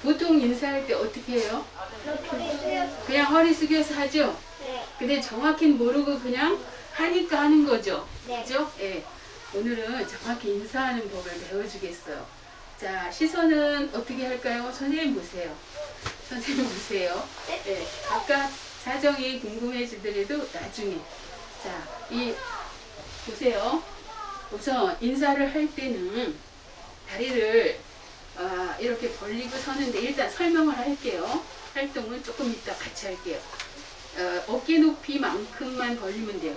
보통 인사할 때 어떻게 해요? 이렇게 그냥 허리 숙여서 하죠? 네. 근데 정확히는 모르고 그냥 하니까 하는 거죠? 네. 그죠? 예. 오늘은 정확히 인사하는 법을 배워주겠어요. 자, 시선은 어떻게 할까요? 선생님 보세요. 선생님 보세요. 예. 아까 사정이 궁금해지더라도 나중에. 자, 보세요. 우선 인사를 할 때는 다리를 이렇게 벌리고 서는데 일단 설명을 할게요. 활동은 조금 이따 같이 할게요. 어깨 높이만큼만 벌리면 돼요.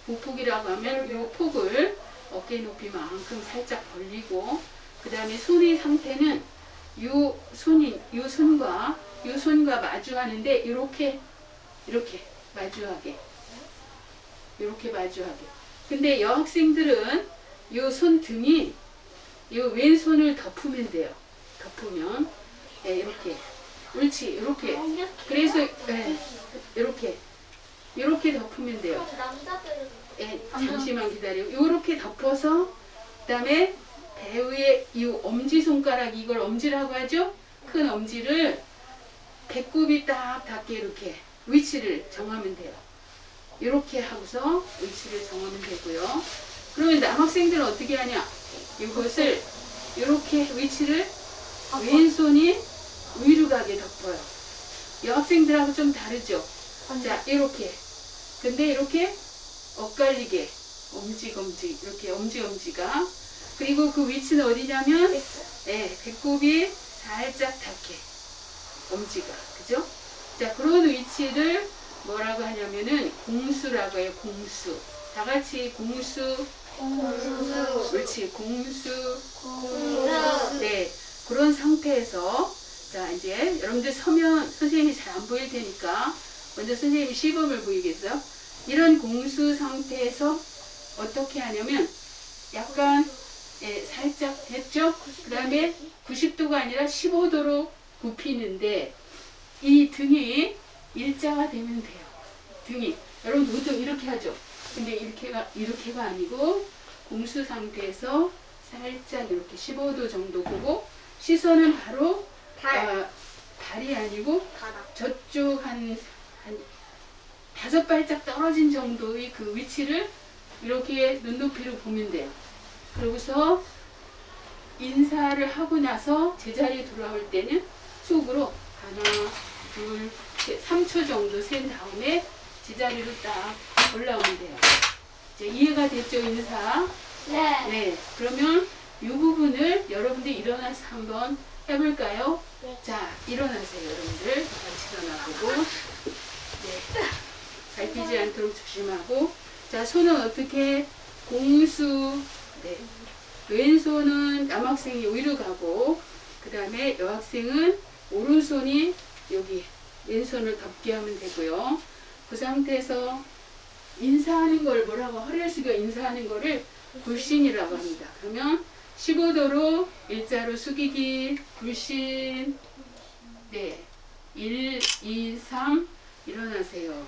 보폭이라고 하면 이 폭을 어깨 높이만큼 살짝 벌리고, 그 다음에 손의 상태는 요 손과 마주하는데 이렇게 마주하게. 근데 여학생들은 요 손등이 요 왼손을 덮으면 돼요. 덮으면 이렇게. 옳지, 이렇게. 그래서 이렇게 덮으면 돼요. 남자들은 잠시만 기다려. 요렇게 덮어서 그다음에 배 위에 이 엄지 손가락, 이걸 엄지라고 하죠? 큰 엄지를 배꼽이 딱 닿게 이렇게 위치를 정하면 돼요. 이렇게 하고서 위치를 정하면 되고요. 그러면 남학생들은 어떻게 하냐? 이것을 이렇게 위치를 왼손이 위로 가게 덮어요. 여학생들하고 좀 다르죠? 자, 이렇게. 근데 이렇게 엇갈리게 엄지검지, 이렇게 엄지가. 그리고 그 위치는 어디냐면 배꼽이 살짝 닿게 엄지가. 그죠? 자, 그런 위치를 뭐라고 하냐면은 공수라고 해요. 공수. 다 같이 공수. 그렇지. 공수. 네. 그런 상태에서 자, 이제 여러분들 서면 선생님이 잘 안 보일 테니까 먼저 선생님이 시범을 보이겠어요? 이런 공수 상태에서 어떻게 하냐면 약간 살짝 했죠? 그 다음에 90도가 아니라 15도로 굽히는데 이 등이 일자가 되면 돼요. 등이. 여러분 보통 이렇게 하죠? 근데 이렇게가 아니고 공수 상태에서 살짝 이렇게 15도 정도 보고 시선은 바로 발이 아니고 저쪽 한 5발짝 떨어진 정도의 그 위치를 이렇게 눈높이로 보면 돼요. 그러고서 인사를 하고 나서 제자리에 돌아올 때는 속으로 하나, 둘, 셋, 3초 정도 센 다음에 제자리로 딱 올라오면 돼요. 이제 이해가 됐죠, 인사? 네. 그러면 이 부분을 여러분들이 일어나서 한번 해볼까요? 네. 자, 일어나세요, 여러분들. 같이 일어나보고. 네. 밟히지 않도록 조심하고. 자, 손은 어떻게? 공수. 네. 왼손은 남학생이 위로 가고, 그 다음에 여학생은 오른손이 여기 왼손을 덮게 하면 되고요. 그 상태에서 인사하는 걸 뭐라고, 허리를 숙여 인사하는 거를 굴신이라고 합니다. 그러면 15도로 일자로 숙이기, 굴신. 네. 1, 2, 3 일어나세요.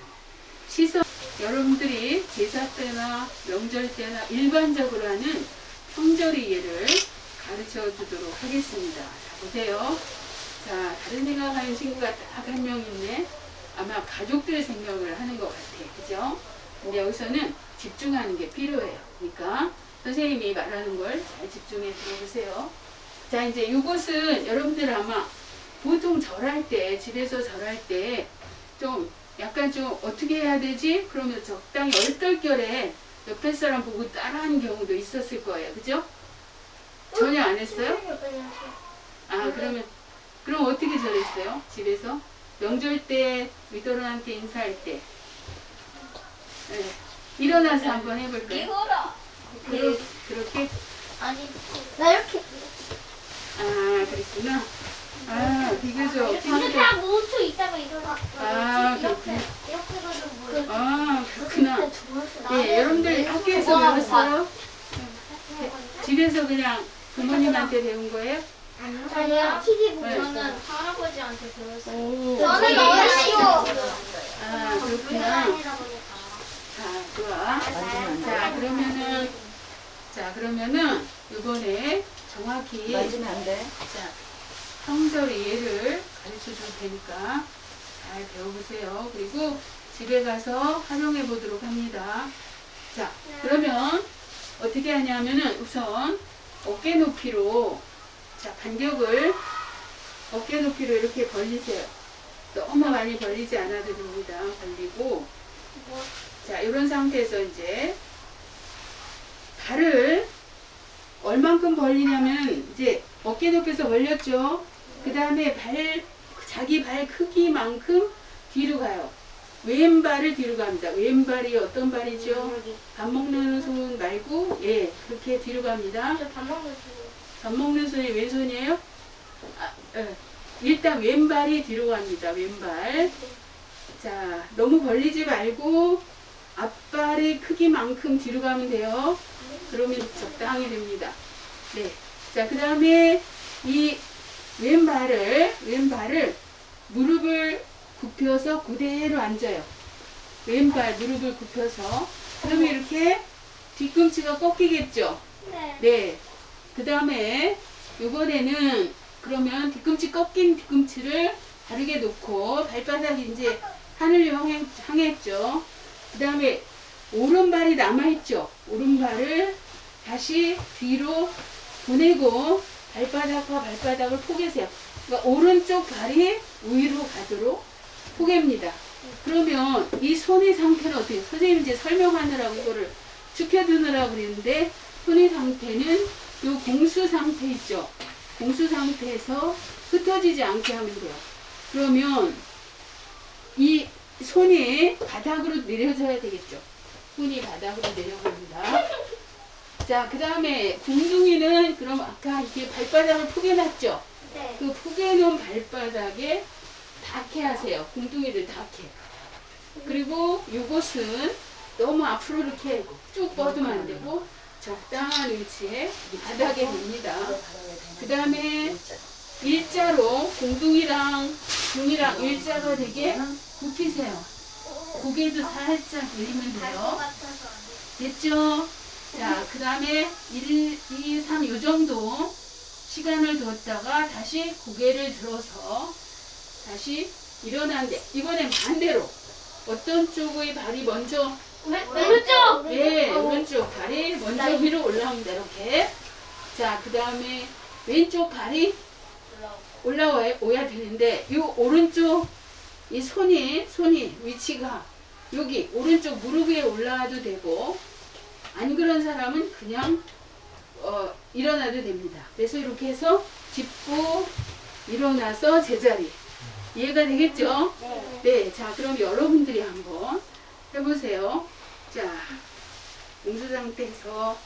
시선, 여러분들이 제사 때나 명절 때나 일반적으로 하는 성절이해를 가르쳐 주도록 하겠습니다. 자, 보세요. 자, 다른 생각하는 친구가 딱 한 명 있네. 아마 가족들 생각을 하는 것 같아. 그죠? 근데 여기서는 집중하는 게 필요해요. 그러니까 선생님이 말하는 걸 잘 집중해 들어보세요. 자, 이제 이곳은 여러분들 아마 보통 절할 때, 집에서 절할 때 좀 약간 좀 어떻게 해야 되지? 그러면 적당히 얼떨결에 옆에 사람 보고 따라하는 경우도 있었을 거예요. 그죠? 전혀 안 했어요? 그럼 어떻게 절했어요? 집에서? 명절 때, 위도른한테 인사할 때. 네. 일어나서 한번 해볼까요? 그렇게? 아니, 나 이렇게. 그랬구나. 비교적. 이렇게 한 5초 있다가 일어나. 그렇구나. 이렇게 해가지고. 그렇구나. 예, 여러분들 학교에서 배웠어요? 집에서 그냥 부모님한테 배운 거예요? 아니요. TV 보고 네. 저는 할아버지한테 배웠어요. 오, 저는 어렸어요. 그렇구나. 좋아. 자, 그러면은 이번에 정확히 만지면 안 돼. 자, 성절의 예를 가르쳐 줄 테니까 잘 배워보세요. 그리고 집에 가서 활용해 보도록 합니다. 자, 그러면 어떻게 하냐면은 우선 어깨 높이로, 자, 반격을 어깨 높이로 이렇게 벌리세요. 너무 많이 벌리지 않아도 됩니다. 벌리고, 자, 이런 상태에서 이제 발을 얼만큼 벌리냐면 이제 어깨 높이에서 벌렸죠. 그 다음에 자기 발 크기만큼 뒤로 가요. 왼발을 뒤로 갑니다. 왼발이 어떤 발이죠? 밥 먹는 손 말고, 예, 그렇게 뒤로 갑니다. 저밥 먹는 중. 밥 먹는 손이 왼손이에요? 일단 왼발이 뒤로 갑니다. 왼발. 자, 너무 벌리지 말고 앞발의 크기만큼 뒤로 가면 돼요. 그러면 적당히 됩니다. 네. 자, 그 다음에 이 왼발을 무릎을 굽혀서 그대로 앉아요. 왼발 무릎을 굽혀서. 그러면 이렇게 뒤꿈치가 꺾이겠죠? 네. 네. 그 다음에 이번에는 그러면 뒤꿈치 꺾인 뒤꿈치를 바르게 놓고 발바닥이 이제 하늘로 향했죠. 그 다음에 오른발이 남아있죠. 오른발을 다시 뒤로 보내고 발바닥과 발바닥을 포개세요. 그러니까 오른쪽 발이 위로 가도록 포갭니다. 그러면 이 손의 상태는 어떻게, 선생님 이제 설명하느라고 이거를 죽여두느라고 그랬는데, 손의 상태는 이 공수 상태 있죠. 공수 상태에서 흩어지지 않게 하면 돼요. 그러면 이 손이 바닥으로 내려져야 되겠죠. 손이 바닥으로 내려갑니다. 자, 그 다음에 궁둥이는 그럼 아까 이렇게 발바닥을 포개놨죠. 네. 그 포개놓은 발바닥에 닿게 하세요. 궁둥이를 닿게. 그리고 이곳은 너무 앞으로 이렇게 쭉 뻗으면 안 되고 적당한 위치에 바닥에 놓습니다. 그 다음에 일자로 공둥이랑 등이랑 일자가 되게 굽히세요. 고개도 살짝 내리면 것 돼요. 같아서. 됐죠? 자, 그 다음에 1, 2, 3 요 정도 시간을 두었다가 다시 고개를 들어서 다시 일어나는데, 이번엔 반대로 어떤 쪽의 발이 먼저, 오른쪽. 네, 오른쪽 발이 먼저 위로 올라옵니다. 이렇게. 자, 그 다음에 왼쪽 발이 올라와야 되는데, 이 오른쪽 이 손이 위치가 여기 오른쪽 무릎 위에 올라와도 되고, 안 그런 사람은 그냥 일어나도 됩니다. 그래서 이렇게 해서 짚고 일어나서 제자리. 이해가 되겠죠? 네. 네. 자, 그럼 여러분들이 한번 해보세요. 자, 공수 상태에서,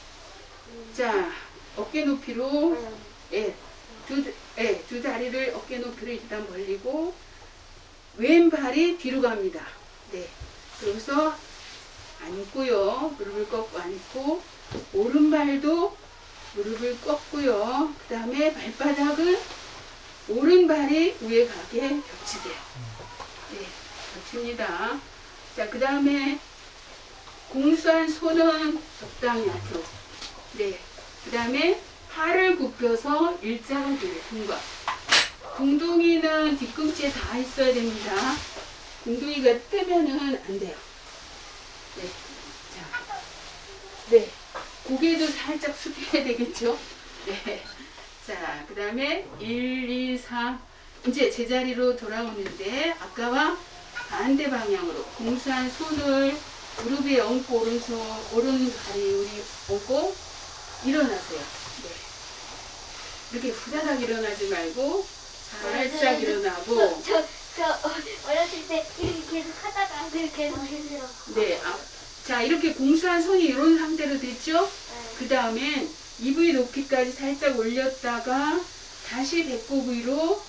자, 어깨 높이로, 예, 두 다리를 어깨 높이로 일단 벌리고, 왼발이 뒤로 갑니다. 네. 그래서 앉고요. 무릎을 꺾고 앉고, 오른발도 무릎을 꺾고요. 그 다음에 발바닥은 오른발이 위에 가게 겹치세요. 네, 겹칩니다. 자, 그 다음에 공수한 손은 적당히 앞으로. 네. 그 다음에 팔을 굽혀서 일자로 돼요. 등과. 궁둥이는 뒤꿈치에 다 있어야 됩니다. 궁둥이가 뜨면은 안 돼요. 네. 자. 네. 고개도 살짝 숙여야 되겠죠? 네. 자, 그 다음에 1, 2, 3. 이제 제자리로 돌아오는데, 아까와 반대 방향으로 공수한 손을 무릎 위에 얹고, 오른발이 우리 얹고, 일어나세요. 네. 이렇게 후다닥 일어나지 말고, 살짝 일어나고. 저 어렸을 때 이렇게 계속 하다가 계속 힘들어. 네. 자, 이렇게 공수한 손이 이런 상태로 됐죠? 그 다음엔 이부위 높이까지 살짝 올렸다가 다시 배꼽 위로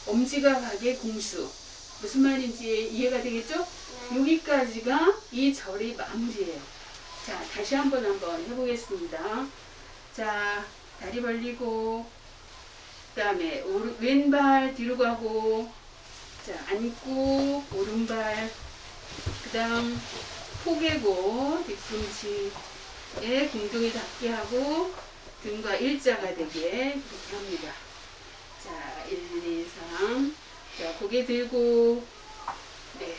엄지가 가게 공수. 무슨 말인지 이해가 되겠죠? 네. 여기까지가 이 절의 마무리예요. 자, 다시 한번 해보겠습니다. 자, 다리 벌리고, 그 다음에 왼발 뒤로 가고, 자, 앉고, 오른발, 그 다음 포개고, 뒤꿈치에 궁둥이 닿게 하고, 등과 일자가 되게 그렇게 합니다. 자, 1, 2, 3. 자, 고개 들고, 네.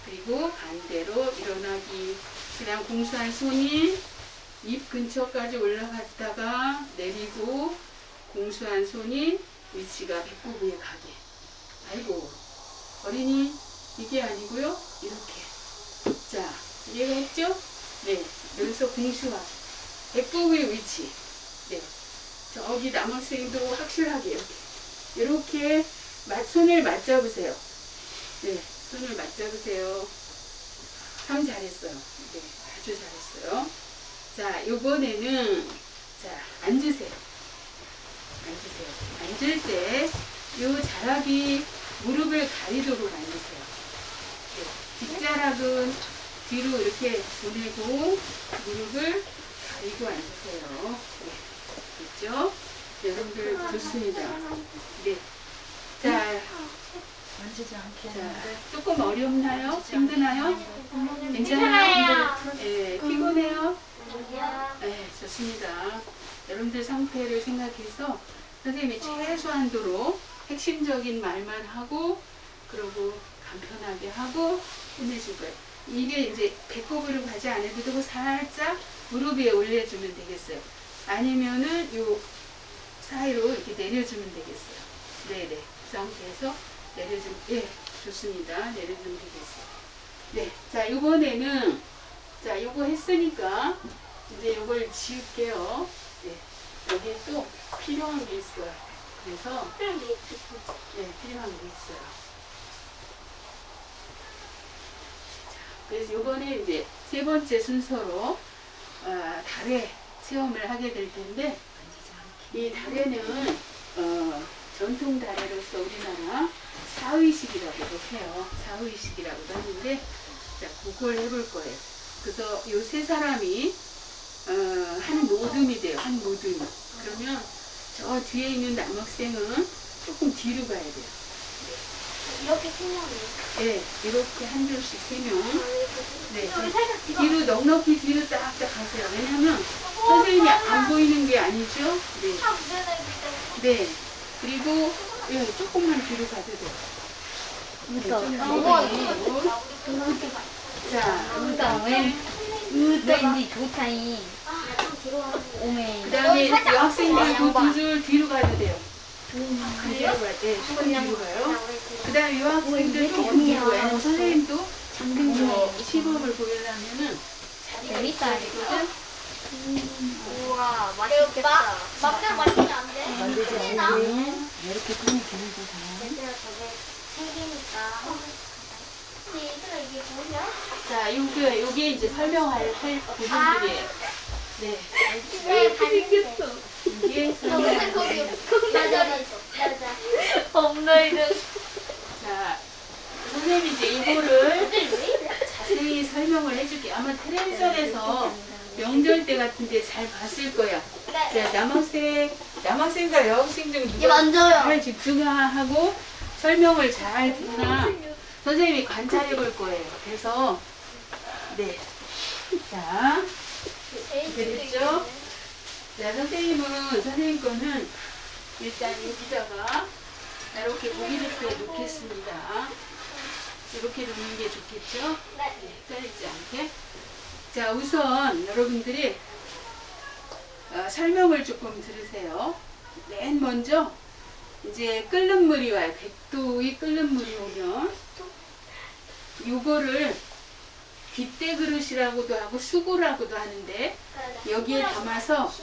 그리고 반대로 일어나기. 그 다음 공수한 손이 입 근처까지 올라갔다가 내리고, 공수한 손이 위치가 배꼽 위에 가게. 아이고, 어린이, 이게 아니고요. 이렇게. 자, 이해가 했죠? 네. 여기서 공수한. 배꼽 위의 위치. 네. 저기 남학생도 확실하게 이렇게 손을 맞잡으세요. 네, 손을 맞잡으세요. 참 잘했어요. 네, 아주 잘했어요. 자, 요번에는 자, 앉으세요. 앉으세요. 앉을 때 요 자락이 무릎을 가리도록 앉으세요. 네, 뒷자락은 뒤로 이렇게 보내고 무릎을 가리고 앉으세요. 네. 됐죠? 여러분들 좋습니다. 네. 자, 만지지 않게 자, 하는데 조금 어렵나요? 힘드나요? 괜찮아요. 괜찮아요? 네, 피곤해요? 아니야. 네, 좋습니다. 여러분들 상태를 생각해서 선생님이 최소한도로 핵심적인 말만 하고 그러고 간편하게 하고 끝내줄 거예요. 이게 이제 배꼽으로 가지 않아도 되고 살짝 무릎 위에 올려주면 되겠어요. 아니면은 요 사이로 이렇게 내려주면 되겠어요. 네네. 그 상태에서 내려주면, 예, 좋습니다. 내려주면 되겠어요. 네. 자, 요번에는, 자, 요거 했으니까, 이제 요걸 지울게요. 네. 여기에 또 필요한 게 있어요. 그래서, 네, 필요한 게 있어요. 자, 그래서 요번에 이제 세 번째 순서로, 달에 체험을 하게 될 텐데, 이 달에는 전통 달에로서 우리나라 사의식이라고도 해요. 사의식이라고도 하는데, 자, 그걸 해볼 거예요. 그래서 이 세 사람이 한 모듬이 돼요. 한 모듬. 그러면 저 뒤에 있는 남학생은 조금 뒤로 가야 돼요. 이렇게 생각해요. 네, 이렇게 한 줄씩 세 명. 네, 여기 살짝 뒤로. 뒤로 넉넉히 뒤로 딱딱 가세요. 왜냐면 선생님이 안 보이는 게 아니죠. 네. 다 묻어나기 때문에. 네. 그리고 예, 조금만 뒤로 가도 돼요. 자, 그다음에 으따인지 좋다잉 좀 뒤로 하는 거. 오메 그다음에 살짝 여학생들도 앞으로 두 줄 뒤로 가도 돼요. 뒤로 가요. 네, 조금 뒤로 가요. 그다음에 여학생들 조금 뒤로 가요. 선생님도 시범을 보이려면은 자리가 재밌다, 있어야 되거든. 우와, 맛있겠다. 막상 마시면 안 돼. 만들지 큰일 나. 않게 이렇게 손이 길고 다 얘들아, 저게 생기니까. 근데 얘들아, 이게 뭐냐? 자, 요게 이제 설명할 부분들이에요. 네. 네, 반응했어. 이게 무슨 거기 맞아. 없네 자, 선생님이 이제 이거를 자세히 설명을 해줄게요. 아마 텔레비전에서 명절 때 같은데 잘 봤을 거야. 자, 남학생과 여학생 중 얘 누가 만져요. 잘 집중하고 설명을 잘 듣나 선생님이 관찰해 볼 거예요. 그래서 네, 자, 됐죠? 자, 선생님 거는 일단 여기다가 이렇게 보기 좋게 놓겠습니다. 이렇게 놓는 게 좋겠죠? 네, 헷갈리지 않게. 자, 우선 여러분들이 설명을 조금 들으세요. 맨 먼저 이제 끓는 물이 와요. 100도의 끓는 물이 오면 요거를 빗대 그릇이라고도 하고 수구라고도 하는데 여기에 담아서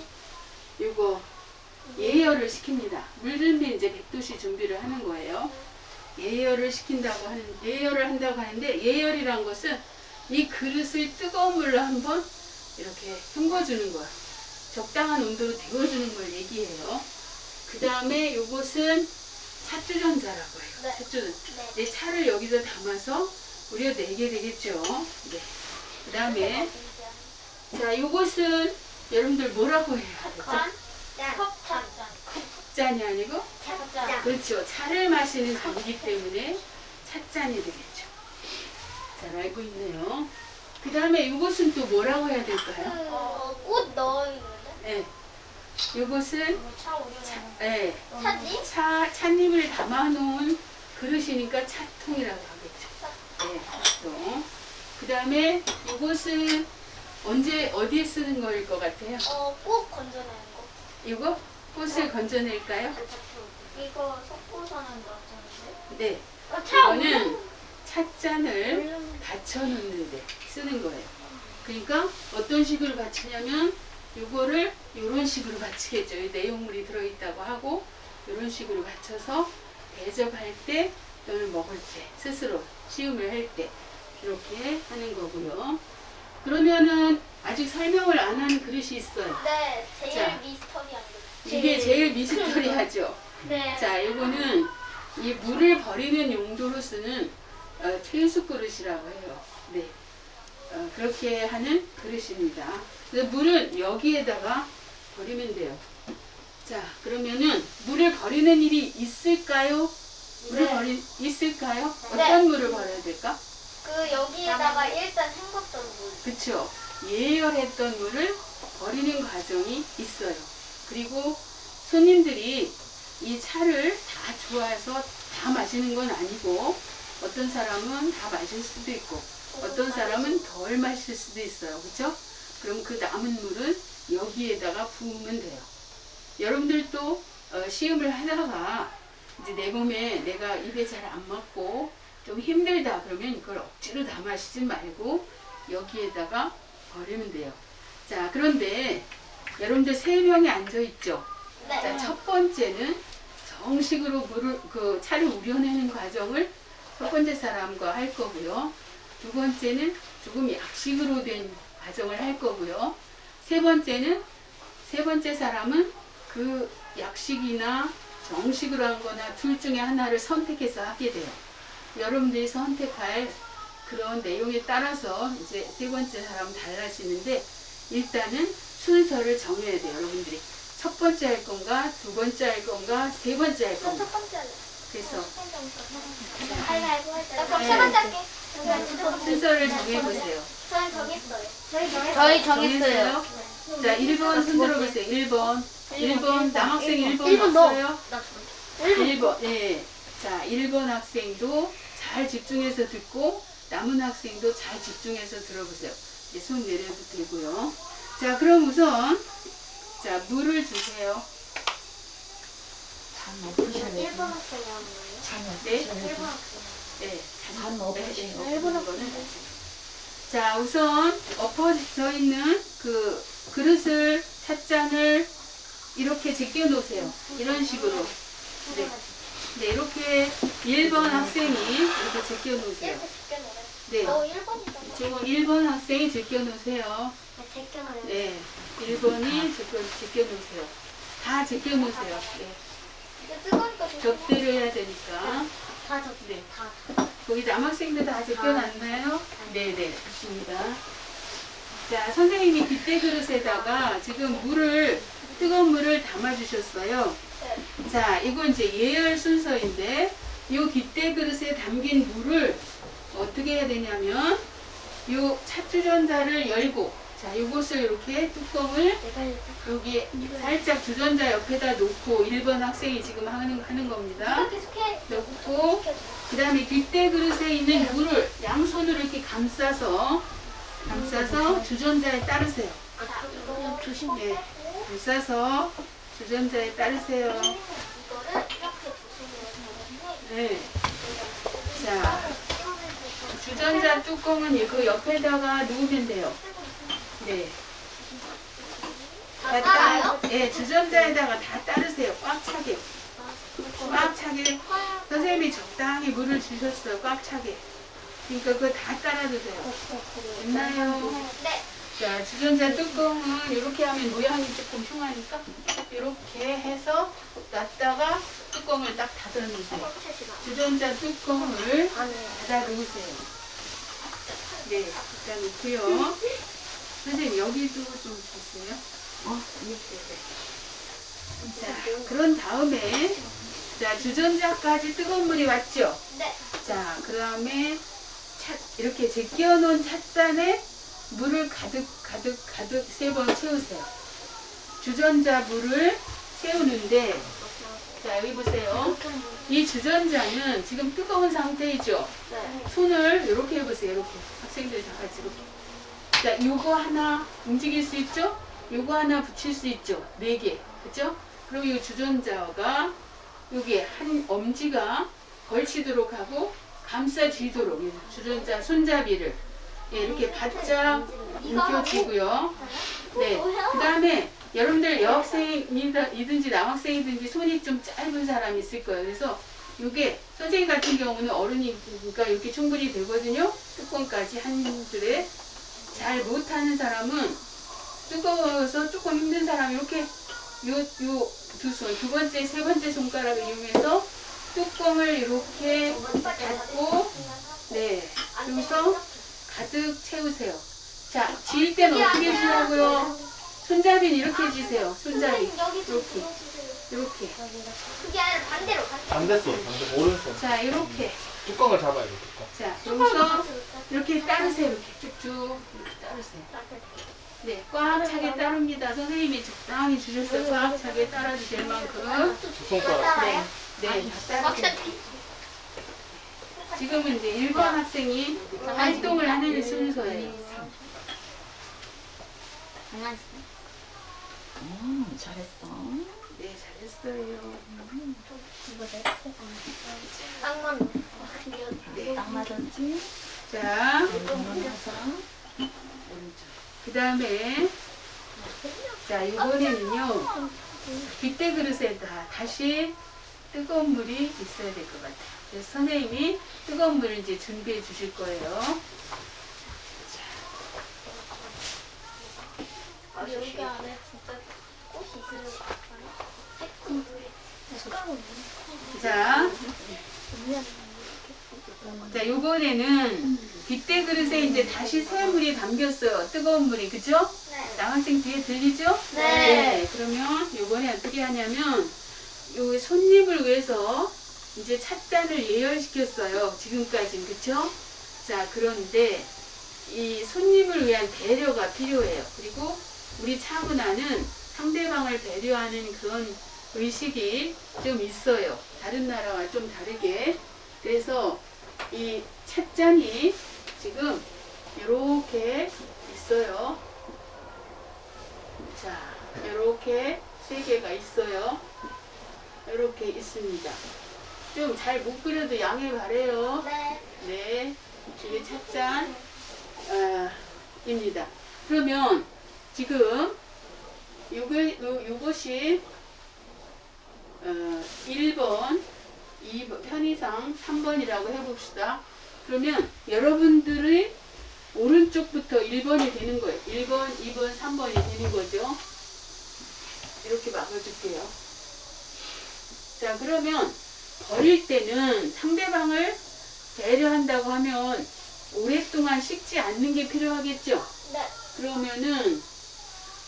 요거 예열을 시킵니다. 물 준비 이제 100도씨 준비를 하는 거예요. 예열을 한다고 하는데 예열이란 것은 이 그릇을 뜨거운 물로 한번 이렇게 헹궈주는 거야. 적당한 온도로 데워주는 걸 얘기해요. 그 다음에 요것은 차주전자라고 해요. 네. 차주전. 이 차를 여기서 담아서 우려내게 되겠죠. 네. 그 다음에 자, 요것은 여러분들 뭐라고 해요? 컵잔이 아니고 그렇죠. 차를 마시는 잔이기 때문에 찻잔이 되겠죠. 잘 알고 있네요. 그 다음에 이것은 또 뭐라고 해야 될까요? 꽃 넣어있는데? 네. 이것은 차 우려내는 예, 차지? 찻잎을 담아놓은 그릇이니까 찻통이라고 하겠죠. 네, 찻통. 그 다음에 이것은 어디에 쓰는 거일 것 같아요? 꼭 건져내는 거. 이거 꽃을 건져낼까요? 이거 섞고서는 넣었는데. 네. 차 이거는 찻잔을 받쳐놓는데 쓰는 거예요. 그러니까 어떤 식으로 받치냐면 이거를 이런 식으로 받치겠죠. 이 내용물이 들어있다고 하고 이런 식으로 받쳐서 대접할 때 또는 먹을 때 스스로 시음을 할 때 이렇게 하는 거고요. 그러면은 아직 설명을 안 한 그릇이 있어요. 네, 제일 자. 미스터리한 거. 이게 제일 미스터리하죠. 네. 자, 이거는 이 물을 버리는 용도로 쓰는 퇴수 그릇이라고 해요. 네, 그렇게 하는 그릇입니다. 그래서 물은 여기에다가 버리면 돼요. 자, 그러면은 물을 버리는 일이 있을까요? 물을 있을까요? 어떤 네. 물을 버려야 될까? 여기에다가 일단 헹궜던 물. 그쵸? 예열했던 물을 버리는 과정이 있어요. 그리고 손님들이 이 차를 다 좋아해서 다 마시는 건 아니고 어떤 사람은 다 마실 수도 있고 어떤 사람은 덜 마실 수도 있어요. 그쵸? 그럼 그 남은 물은 여기에다가 부으면 돼요. 여러분들도 시음을 하다가 이제 내 몸에 내가 입에 잘 안 맞고 좀 힘들다 그러면 이걸 억지로 다 마시지 말고 여기에다가 버리면 돼요. 자, 그런데 여러분들 3명이 앉아 있죠. 네. 자, 첫 번째는 정식으로 차를 우려내는 과정을 첫 번째 사람과 할 거고요. 두 번째는 조금 약식으로 된 과정을 할 거고요. 세 번째 사람은 그 약식이나 정식으로 한 거나 둘 중에 하나를 선택해서 하게 돼요. 여러분들이 선택할 그런 내용에 따라서 이제 세 번째 사람 달라지는데 일단은 순서를 정해야 돼요. 여러분들이 첫 번째 할 건가, 두 번째 할 건가, 세 번째 할 건가. 첫 번째 할래. 그래서 가위바위보 할때. 나 그럼 세 번째 할게. 순서를 정해보세요. 저는 정했어요. 저희 정했어요. 자, 1번 손 들어보세요. 1번 남학생 1번 일번 너. 없어요? 1번. 네. 자, 1번 학생도 잘 집중해서 듣고 남은 학생도 잘 집중해서 들어보세요. 이제 손 내려도 되고요. 자, 그럼 우선 자, 물을 주세요. 잔 엎으셔야 1번 돼. 학생이 하는 거예요? 잔 네? 엎으셔야 1번 돼. 학생. 네. 잔 엎으셔야 돼. 엎는 거는 자, 우선 엎어져 있는 그 그릇을 찻잔을 이렇게 제껴 놓으세요. 이런 식으로. 네. 네, 이렇게 1번 학생이 이렇게 제껴 놓으세요. 이렇게 제껴놓으래. 네. 1번이잖아. 지금 1번 학생이 제껴 놓으세요. 제껴놓으래. 네. 1번이 제껴 놓으세요. 다 제껴 놓으세요. 네. 이거 뜨거우니까 조심해. 접대를 해야 되니까. 다 접. 네. 다. 거기 남학생들 다 제껴놨나요? 네네, 좋습니다. 자, 선생님이 빗대 그릇에다가 지금 뜨거운 물을 담아주셨어요. 네. 자, 이건 이제 예열 순서인데, 이 빗대 그릇에 담긴 물을 어떻게 해야 되냐면, 이 찻주전자를 열고, 자, 이것을 이렇게 뚜껑을 내가 일단. 여기 살짝 주전자 옆에다 놓고 1번 학생이 지금 하는 겁니다. 이거 계속해. 넣고 그 다음에 빗대 그릇에 있는 물을 양손으로 이렇게 감싸서 주전자에 따르세요. 이거 조심해. 네, 감싸서 주전자에 따르세요. 이거를 이렇게 조심해서. 네. 자, 주전자 뚜껑은 그 옆에다가 놓으면 돼요. 네. 다 따라요? 네, 주전자에다가 다 따르세요. 꽉 차게. 꽉 차게. 선생님이 적당히 물을 주셨어요. 꽉 차게. 그러니까 그거 다 따라주세요. 됐나요? 네. 자, 주전자 뚜껑은 이렇게 하면 모양이 조금 흉하니까 이렇게 해서 놨다가 뚜껑을 딱 닫아놓으세요. 주전자 뚜껑을 닫아놓으세요. 네, 닫아놓고요. 선생님 여기도 좀 주세요. 자, 그런 다음에 자, 주전자까지 뜨거운 물이 왔죠? 네. 자, 그 다음에 이렇게 제껴놓은 찻잔에 물을 가득 3번 채우세요. 주전자불을 세우는데, 자, 여기 보세요. 이 주전자는 지금 뜨거운 상태이죠? 네. 손을 이렇게 해보세요. 이렇게. 학생들 다 같이 이렇게. 자, 요거 하나 움직일 수 있죠? 요거 하나 붙일 수 있죠? 4개. 그죠? 그리고 이 주전자가 여기에 한 엄지가 걸치도록 하고 감싸쥐도록 이 주전자 손잡이를 이렇게 바짝 움켜쥐고요. 네. 그 다음에 여러분들 여학생이든지 남학생이든지 손이 좀 짧은 사람이 있을 거예요. 그래서 이게 선생님 같은 경우는 어른이니까 이렇게 충분히 되거든요. 뚜껑까지 한 줄에. 잘 못하는 사람은 뜨거워서 조금 힘든 사람이 이렇게 요 두 손, 두 번째, 세 번째 손가락을 이용해서 뚜껑을 이렇게 닫고, 네, 여기서 가득 채우세요. 자, 지을 때는 어떻게 지으라고요? 손잡이는 이렇게 지세요. 손잡이. 이렇게. 이렇게. 그게 아니라 반대로. 반대손, 반대 오른손. 자, 이렇게. 뚜껑을 잡아야 돼, 뚜껑. 자, 여기서 이렇게 따르세요. 이렇게 쭉쭉. 이렇게 따르세요. 네, 꽉 차게 따릅니다. 선생님이 적당히 주셨어요. 꽉 차게 따라도 될 만큼. 두 손가락. 네, 네, 다 따르세요. 지금은 이제 1번 학생이 활동을 하는 순서예요. 잘했어. 네, 잘했어요. 땅만. 네. 딱 맞았지? 자, 오른쪽. 그 다음에, 자, 이번에는요, 빗대 그릇에 다시 뜨거운 물이 있어야 될 것 같아요. 그래서 선생님이 뜨거운 물을 이제 준비해 주실 거예요. 여기 안에 진짜 꽃이 있을 것 같아요. 자, 자, 요번에는 빗대 그릇에 이제 다시 새 물이 담겼어요. 뜨거운 물이, 그죠? 네. 남학생 뒤에 들리죠? 네. 그러면 요번에 어떻게 하냐면, 요 손님을 위해서 이제 찻잔을 예열시켰어요. 지금까지는, 그쵸? 자, 그런데 이 손님을 위한 배려가 필요해요. 그리고 우리 차문화는 상대방을 배려하는 그런 의식이 좀 있어요. 다른 나라와 좀 다르게. 그래서 이 찻잔이 지금 이렇게 있어요. 자, 이렇게 3개가 있어요. 이렇게 있습니다. 좀 잘 못 그려도 양해 바래요. 네. 네, 이게 찻잔 입니다. 그러면 지금 요것이 1번, 2번, 편의상 3번이라고 해봅시다. 그러면 여러분들의 오른쪽부터 1번이 되는 거예요. 1번, 2번, 3번이 되는 거죠. 이렇게 막아줄게요. 자, 그러면 버릴 때는 상대방을 배려한다고 하면 오랫동안 식지 않는 게 필요하겠죠? 네. 그러면은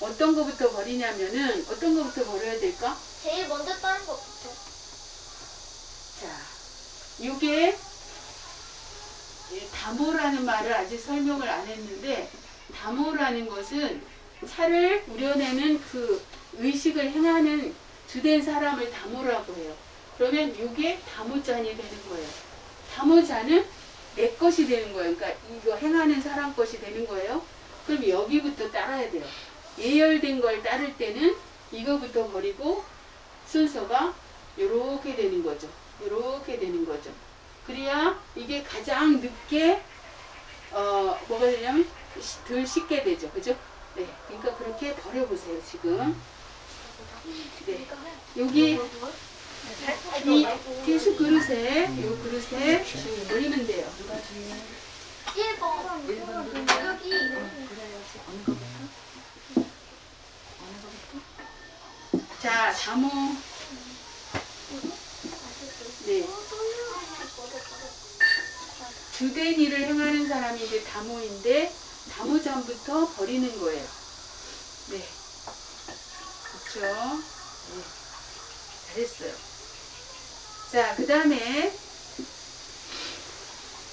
어떤 거부터 버리냐면은 어떤 거부터 버려야 될까? 제일 먼저 따는 것부터. 자, 요게 다모라는 말을 아직 설명을 안 했는데, 다모라는 것은 차를 우려내는 그 의식을 행하는 주된 사람을 다모라고 해요. 그러면 요게 다모잔이 되는 거예요. 다모잔은 내 것이 되는 거예요. 그러니까 이거 행하는 사람 것이 되는 거예요. 그럼 여기부터 따라야 돼요. 예열된 걸 따를 때는 이거부터 버리고 순서가 요렇게 되는 거죠. 요렇게 되는 거죠. 그래야 이게 가장 늦게 뭐가 되냐면 덜 식게 되죠. 그죠? 네. 그러니까 그렇게 버려보세요. 지금. 네. 여기 이 티슈 그릇에 요 그릇에 지금 올리면 돼요. 1번. 여기. 자, 다모. 네. 주된 일을 행하는 사람이 이제 다모인데, 다모잔부터 버리는 거예요. 네. 그렇죠? 네. 잘했어요. 자, 그 다음에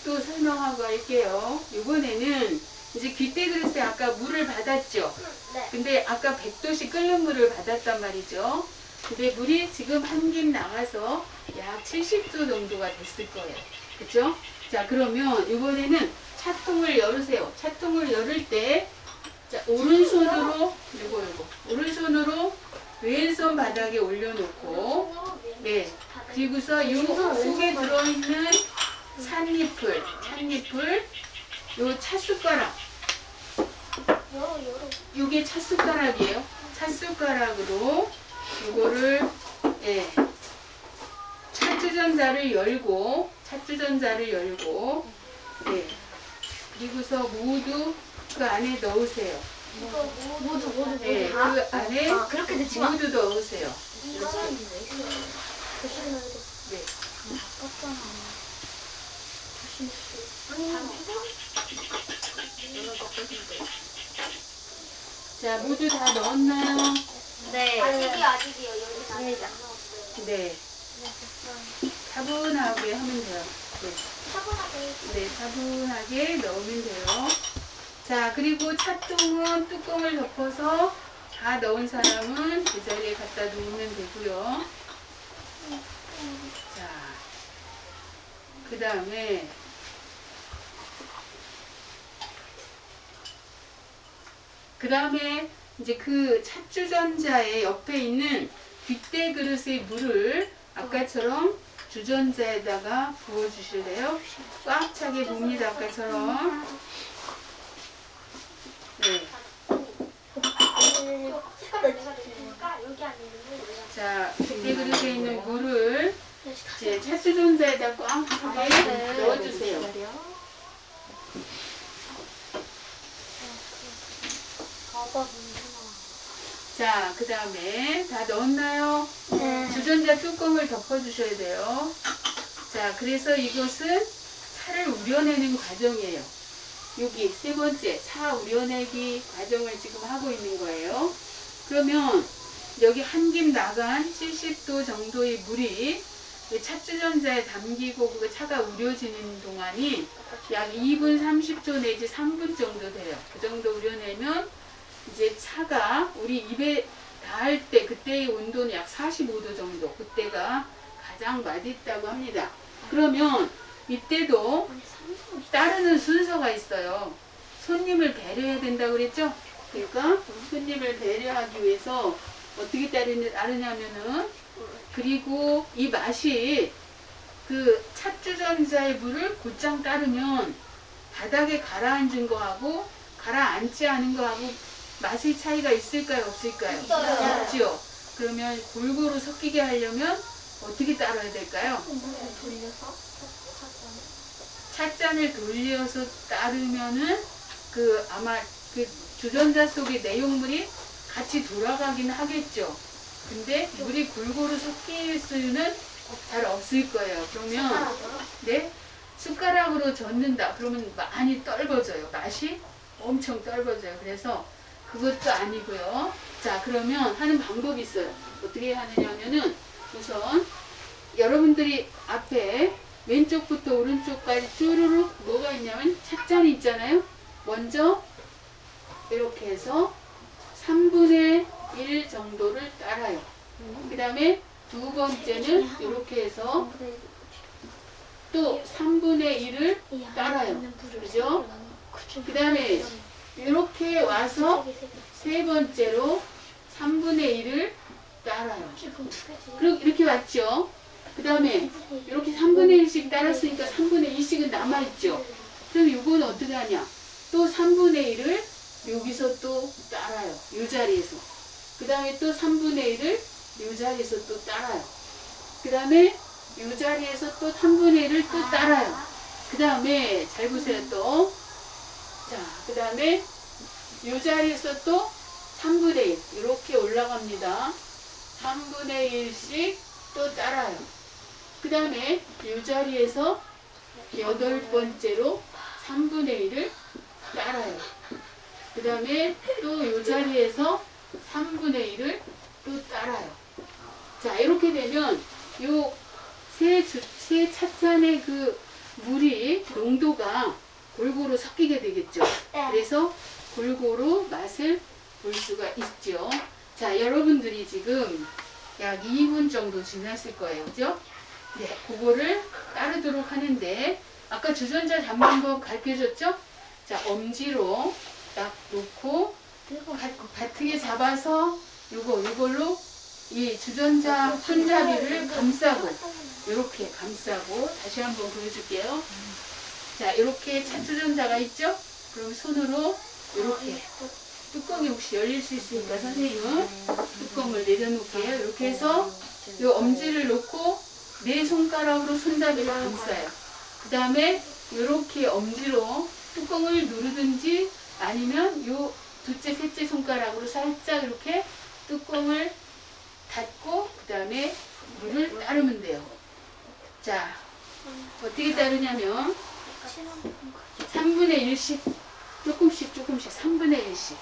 또 설명하고 할게요. 이번에는 이제 귀대 그릇에 아까 물을 받았죠. 네. 근데 아까 100도씨 끓는 물을 받았단 말이죠. 근데 물이 지금 한 김 나가서 약 70도 정도가 됐을 거예요. 그죠? 자, 그러면 이번에는 차통을 열으세요. 차통을 열을 때, 자, 오른손으로, 오른손으로 왼손 바닥에 올려놓고, 네. 그리고서 이 속에 들어있는 찻잎을, 요 찻숟가락, 요게 찻숟가락이에요. 찻숟가락으로 요거를, 예, 찻주전자를 열고, 예, 그리고서 모두 그 안에 넣으세요. 모두 예, 그 안에 그렇게 넣지 마. 모두 넣으세요. 조심해야 돼. 네. 아깝잖아. 자, 모두 다 넣었나요? 네. 아직이요. 여기 안에 안 넣었어요. 네. 차분하게 하면 돼요. 네. 차분하게. 네, 차분하게 넣으면 돼요. 자, 그리고 찻통은 뚜껑을 덮어서 다 넣은 사람은 그 자리에 갖다 놓으면 되고요. 자, 그 다음에 이제 그 찻주전자의 옆에 있는 빗대 그릇의 물을 아까처럼 주전자에다가 부어주실래요? 꽉 차게 봅니다, 아까처럼. 네. 여기 안에 있는 거 자, 빗대 그릇에 있는 물을 이제 찻주전자에다 꽉 차게 넣어주세요. 자, 그 다음에 다 넣었나요? 주전자 뚜껑을 덮어주셔야 돼요. 자, 그래서 이것은 차를 우려내는 과정이에요. 여기 세 번째 차 우려내기 과정을 지금 하고 있는 거예요. 그러면 여기 한 김 나간 70도 정도의 물이 찻주전자에 담기고 그 차가 우려지는 동안이 약 2분 30초 내지 3분 정도 돼요. 그 정도 우려내면 이제 차가 우리 입에 닿을 때 그때의 온도는 약 45도 정도, 그때가 가장 맛있다고 합니다. 그러면 이때도 따르는 순서가 있어요. 손님을 배려해야 된다고 그랬죠? 그러니까 손님을 배려하기 위해서 어떻게 따르냐면은, 그리고 이 맛이 그 찻주전자의 물을 곧장 따르면 바닥에 가라앉은 거하고 가라앉지 않은 거하고 맛의 차이가 있을까요? 없을까요? 있어요. 없죠. 그러면 골고루 섞이게 하려면 어떻게 따라야 될까요? 돌려서 찻잔을 돌려서 따르면은 그 아마 그 주전자 속의 내용물이 같이 돌아가긴 하겠죠. 근데 물이 골고루 섞일 수는 잘 없을 거예요. 그러면 네, 숟가락으로 젓는다. 그러면 많이 떨궈져요. 맛이 엄청 떨궈져요. 그래서 그것도 아니고요. 자, 그러면 하는 방법이 있어요. 어떻게 하느냐면은 우선 여러분들이 앞에 왼쪽부터 오른쪽까지 쭈루룩 뭐가 있냐면 찻잔이 있잖아요. 먼저 이렇게 해서 3분의 1 정도를 따라요. 그 다음에 두 번째는 이렇게 해서 또 3분의 1을 따라요. 그죠? 그 다음에 이렇게 와서 세 번째로 3분의 1을 따라요. 그리고 이렇게 왔죠. 그 다음에 이렇게 3분의 1씩 따랐으니까 3분의 2씩은 남아있죠. 그럼 이거는 어떻게 하냐? 또 3분의 1을 여기서 또 따라요. 이 자리에서. 그 다음에 또 3분의 1을 이 자리에서 또 따라요. 그 다음에 이 자리에서 또 3분의 1을 또 따라요. 그 다음에 잘 보세요 또. 자, 그 다음에 이 자리에서 또 3분의 1 이렇게 올라갑니다. 3분의 1씩 또 따라요. 그 다음에 이 자리에서 8번째로 3분의 1을 따라요. 그 다음에 또 이 자리에서 3분의 1을 또 따라요. 자, 이렇게 되면 요 세 찻잔의 그 물이 농도가 골고루 섞이게 되겠죠. 네. 그래서 골고루 맛을 볼 수가 있죠. 자, 여러분들이 지금 약 2분 정도 지났을 거예요. 그죠? 네, 그거를 따르도록 하는데 아까 주전자 잡는 법 가르쳐줬죠? 자, 엄지로 딱 놓고 바트게 잡아서 요걸로 이 주전자 손잡이를 감싸고 이렇게 감싸고 다시 한번 보여줄게요. 자, 이렇게 찻주전자가 있죠? 그럼 손으로 이렇게 뚜껑이 혹시 열릴 수 있으니까 선생님은 뚜껑을 내려놓을게요. 이렇게 해서 이 엄지를 놓고 네 손가락으로 손잡이를 감싸요. 그 다음에 이렇게 엄지로 뚜껑을 누르든지 아니면 요 둘째, 셋째 손가락으로 살짝 이렇게 뚜껑을 닫고 그 다음에 물을 따르면 돼요. 자, 어떻게 따르냐면 3분의 1씩 조금씩 3분의 1씩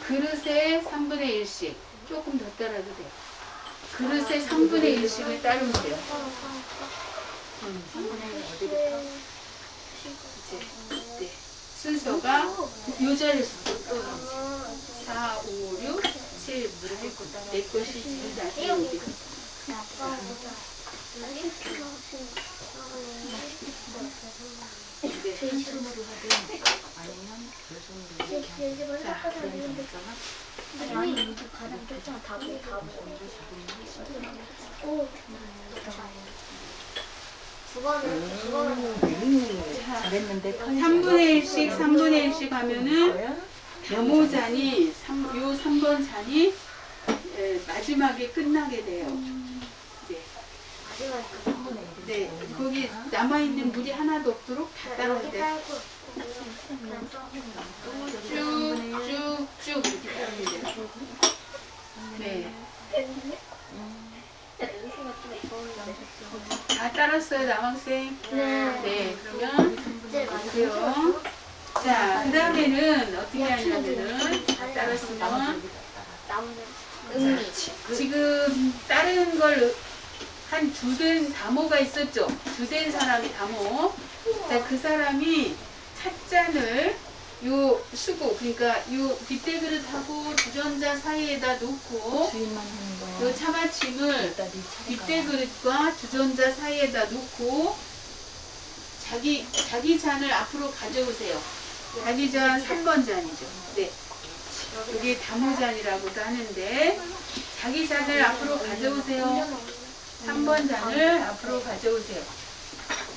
그릇에 3분의 1씩 조금 더 따라도 돼요. 그릇에 3분의 1씩을 따르면 돼요. 3분의 1 어디부터? 이제 네. 순서가 요 자리에서 4, 5, 6, 7 내 것이 제일 낮은 여기. 네. 한 손으로 하든 아니면 두 손으로 이렇게 하든 자, 그런 거 있잖아. 잘했는데 3분의 1씩 3분의 1씩 하면은 다모잔이 요 3번 잔이 마지막에 끝나게 돼요. 네. 네, 거기 남아있는 물이 하나도 없도록 다 따라야 돼. 쭉쭉쭉 이렇게 따르면 돼요. 네. 다 따랐어요, 남학생? 네, 그러면 보세요. 자, 그 다음에는 어떻게 하냐면은 다 따랐으면 지금 다른 걸 한 주된 다모가 있었죠. 주된 사람이 다모. 자, 그 사람이 찻잔을 요 수고, 그러니까 요 빗대그릇하고 주전자 사이에다 놓고 주인만 하는 거야. 요 차받침을 빗대그릇과 주전자 사이에다 놓고 자기 잔을 앞으로 가져오세요. 자기 잔 3번 잔이죠. 네. 여기 다모잔이라고도 하는데 자기 잔을 앞으로 가져오세요. 3번 잔을 앞으로 가져오세요.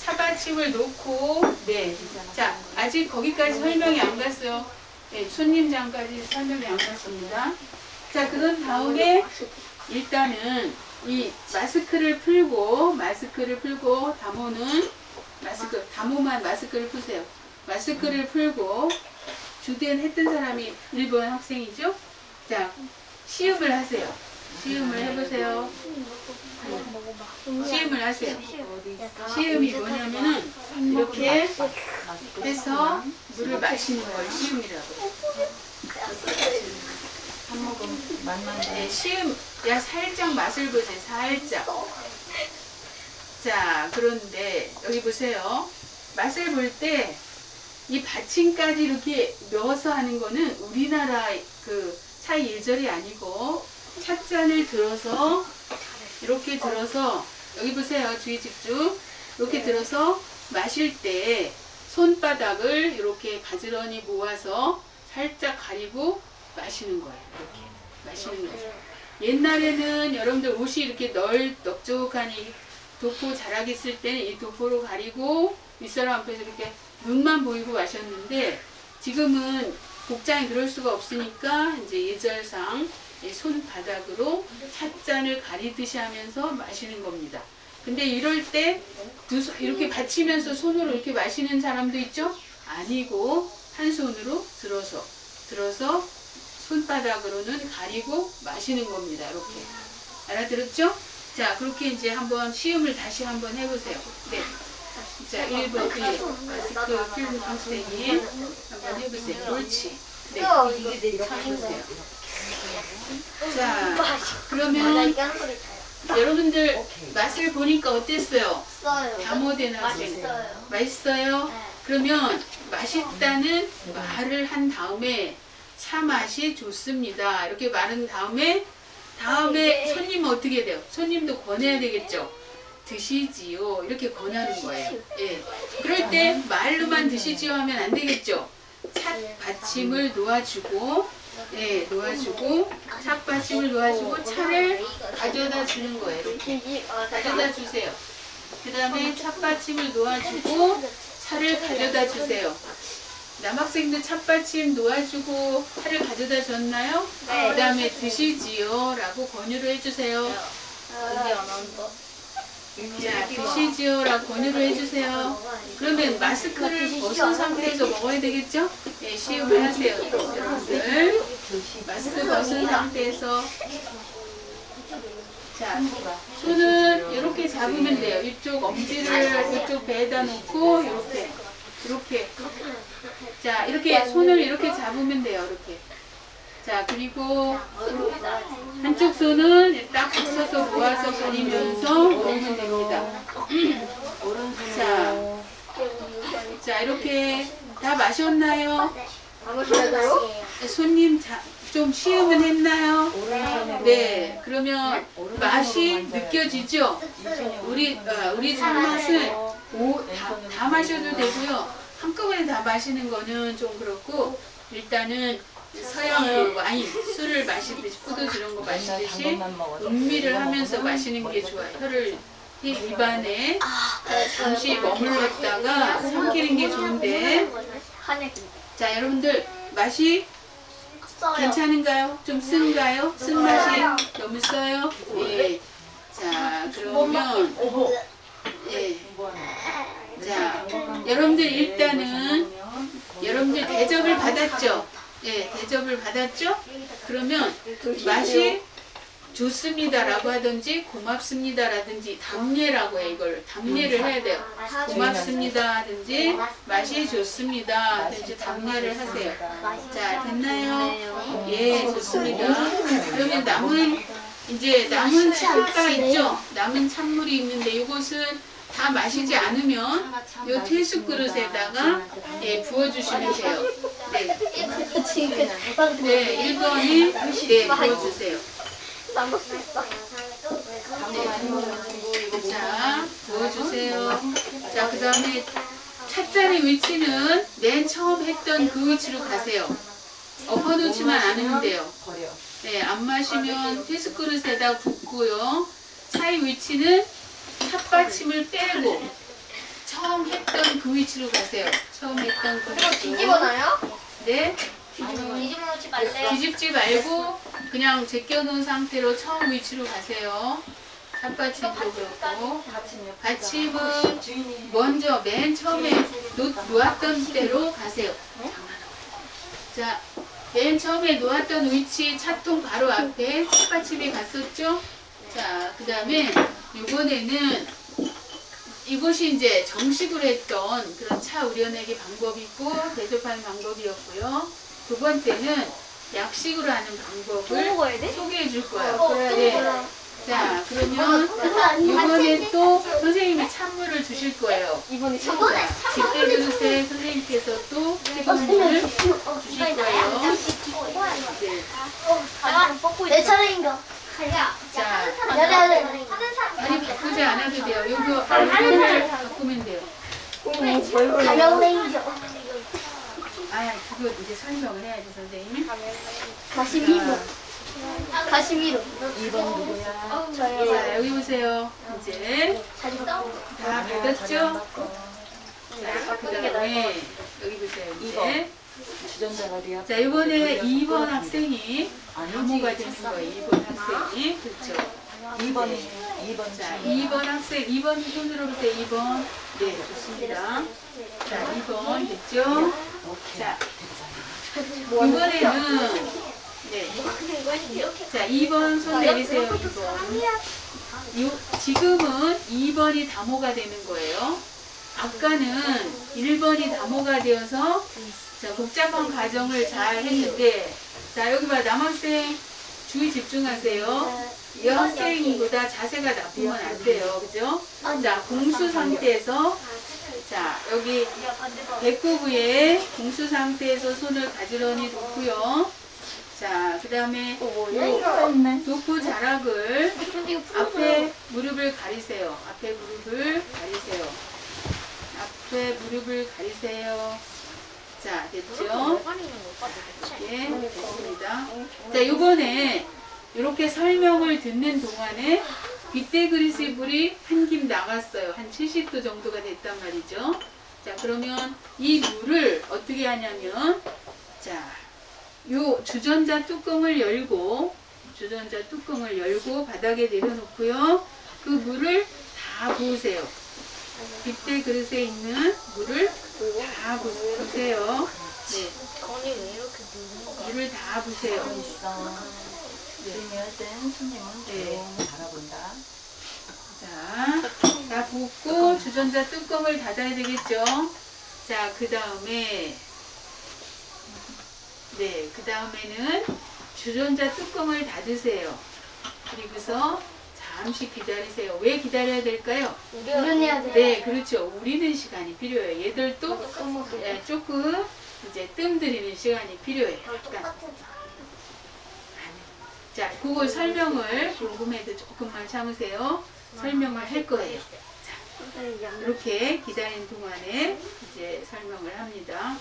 차받침을 놓고 네. 자, 아직 거기까지 설명이 안 갔어요. 네, 손님 잔까지 설명이 안 갔습니다. 자, 그런 다음에 일단은 이 마스크를 풀고 다모는 다모만 마스크를 푸세요. 마스크를 풀고 주된 했던 사람이 1번 학생이죠. 자, 시음을 하세요. 시음을 해보세요. 시음을 하세요. 시음이 뭐냐면은 이렇게 해서 물을 마시는 걸 시음이라고 해요. 한 모금 맛만 네, 시음, 야 살짝 맛을 보세요. 살짝. 자, 그런데 여기 보세요. 맛을 볼 때 이 받침까지 이렇게 넣어서 하는 거는 우리나라 그 차이 일절이 아니고 찻잔을 들어서 이렇게 들어서 여기 보세요. 주의 집중. 이렇게 들어서 마실 때 손바닥을 이렇게 가지런히 모아서 살짝 가리고 마시는 거예요. 이렇게 마시는 거예요. 옛날에는 여러분들 옷이 이렇게 널쩍하니 도포 자락이 있을 때는 이 도포로 가리고 윗사람 앞에서 이렇게 눈만 보이고 마셨는데 지금은 복장이 그럴 수가 없으니까 이제 예절상 이 손바닥으로 찻잔을 가리듯이 하면서 마시는 겁니다. 근데 이럴 때 이렇게 받치면서 손으로 이렇게 마시는 사람도 있죠? 아니고 한 손으로 들어서 손바닥으로는 가리고 마시는 겁니다. 이렇게. 알아들었죠? 자, 그렇게 이제 한번 시음을 다시 한번 해보세요. 네. 자, 1번 마스크 필름 학생이 한번 해보세요. 옳지. 네. 이렇게 해보세요. 자, 그러면 여러분들 맛을 보니까 어땠어요? 다모된 학생. 맛있어요? 그러면 맛있다는 말을 한 다음에 차 맛이 좋습니다. 이렇게 말한 다음에 손님은 어떻게 돼요? 손님도 권해야 되겠죠. 드시지요. 이렇게 권하는 거예요. 예. 그럴 때 말로만 드시지요 하면 안 되겠죠. 찻받침을 놓아주고, 예, 놓아주고, 찻받침을 놓아주고 차를 가져다 주는 거예요. 이렇게 가져다 주세요. 그 다음에 찻받침을 놓아주고 차를 가져다 주세요. 남학생도 찻받침 놓아주고 차를 가져다 줬나요? 네. 그 다음에 드시지요 라고 권유를 해주세요. 자, 드시지요 라고 권유를 해주세요. 그러면 마스크를 벗은 상태에서 먹어야 되겠죠? 네, 시음을 하세요. 여러분들 마스크 벗은 상태에서 자, 손은 이렇게 잡으면 돼요. 이쪽 엄지를 이쪽 배에다 놓고 이렇게 자, 이렇게 손을 이렇게 잡으면 돼요. 이렇게. 자, 그리고 한쪽 손은 딱 붙여서 모아서 다니면서 먹으면 됩니다. 자, 이렇게 다 마셨나요? 손님 좀 시음은 했나요? 네, 그러면 맛이 느껴지죠? 우리 참맛은 다 마셔도 되고요. 한꺼번에 다 마시는 거는 좀 그렇고, 일단은 서양 그 와인, 술을 마시듯이, 포도주 이런 거 마시듯이 음미를 하면서 마시는 게 좋아요. 혀를 입안에 잠시 머물렀다가 삼키는 게 좋은데, 자, 여러분들 맛이 괜찮은가요? 좀 쓴가요? 쓴맛이 너무 써요? 예. 자, 그러면 예. 자, 여러분들 일단은 여러분들 대접을 받았죠? 예, 대접을 받았죠? 그러면 맛이 좋습니다라고 하든지 고맙습니다라든지 답례라고 해. 이걸 답례를 해야 돼요. 고맙습니다 하든지 맛이 좋습니다 하든지 답례를 하세요. 자, 됐나요? 예, 좋습니다. 그러면 남은 차가 있죠? 남은 찬물이 있는데 이것은 다 마시지 않으면 이 퇴수 그릇에다가 예, 부어주시면 돼요. 네, 네, 1번이 네, 부어주세요. 자, 부어주세요. 자, 그 다음에 찻잔의 위치는 맨 처음 했던 그 위치로 가세요. 엎어놓지만 않으면 돼요. 네, 안 마시면 퇴수 그릇에다 붓고요. 차의 위치는 찻받침을 빼고 처음 했던 그 위치로 가세요. 처음 했던 그 위치로. 뒤집어놔요? 네. 뒤집어놓지 말래요. 뒤집지 말고 그냥 제껴놓은 상태로 처음 위치로 가세요. 찻받침도 그렇고 받침은 먼저 맨 처음에 놓았던 때로 가세요. 자, 맨 처음에 놓았던 위치 차통 바로 앞에 찻받침이 갔었죠? 자, 그 다음에 이번에는 이것이 이제 정식으로 했던 그런 차 우려내기 방법이 있고 대접하는 방법이었고요. 두 번째는 약식으로 하는 방법을 소개해 줄 거예요. 네. 자, 그러면 이번에 또 선생님이 찬물을 주실 거예요. 이번에 자, 집대 그릇에 선생님께서 또 뜨거운 물을 주실 거예요. 네. 내 차례인가? 자, 내가 많이 바꾸지 않아도 돼요. 요거를 바꾸면 돼요. 가명 레이저. 아, 그거 이제 설명을 해야지, 선생님. 가시미로. 가시미로. 2번 누구야? 저요. 자, 여기 보세요. 이제 다 받았죠? 자, 그 다음에 여기 보세요. 이제. 주전자가 어디야? 자, 이번에 2번 학생이 다모가 되는 거예요. 2번 학생이. 그렇죠. 2번. 자, 2번 학생, 2번 손으로 보세요. 2번. 네, 좋습니다. 자, 2번 됐죠? 자, 이번에는 네. 자, 2번 손 내리세요. 2번. 지금은 2번이 다모가 되는 거예요. 아까는 1번이 다모가 되어서 자, 복잡한 과정을 잘 했는데, 자, 여기 봐, 남학생 주의 집중하세요. 여학생보다 자세가 나쁘면 안 돼요. 그죠? 자, 공수 상태에서 자, 여기 배꼽 위에 공수 상태에서 손을 가지런히 놓고요. 자, 그 다음에 도포 자락을 앞에 무릎을 가리세요. 앞에 무릎을 가리세요. 앞에 무릎을 가리세요. 자, 됐죠? 네, 됐습니다. 자, 이번에 이렇게 설명을 듣는 동안에 빗대 그리스 물이 한 김 나갔어요. 한 70도 정도가 됐단 말이죠. 자, 그러면 이 물을 어떻게 하냐면, 자, 요 주전자 뚜껑을 열고 바닥에 내려놓고요. 그 물을 다 부으세요. 빗대 그릇에 있는 물을 다 부으세요. 네, 건이 왜 이렇게 누른 거야? 물을 다 부으세요. 있어. 주인이 할 땐 손님은 조용히 바라본다. 자, 다 붓고 주전자 뚜껑을 닫아야 되겠죠. 자, 그 다음에 그 다음에는 주전자 뚜껑을 닫으세요. 그리고서 잠시 기다리세요. 왜 기다려야 될까요? 우려내야 돼. 네, 그렇죠. 우리는 시간이 필요해요. 얘들도 조금 이제 뜸 들이는 시간이 필요해요. 약간. 자, 그거 설명을 궁금해도 조금만 참으세요. 설명을 할 거예요. 이렇게 기다리는 동안에 이제 설명을 합니다.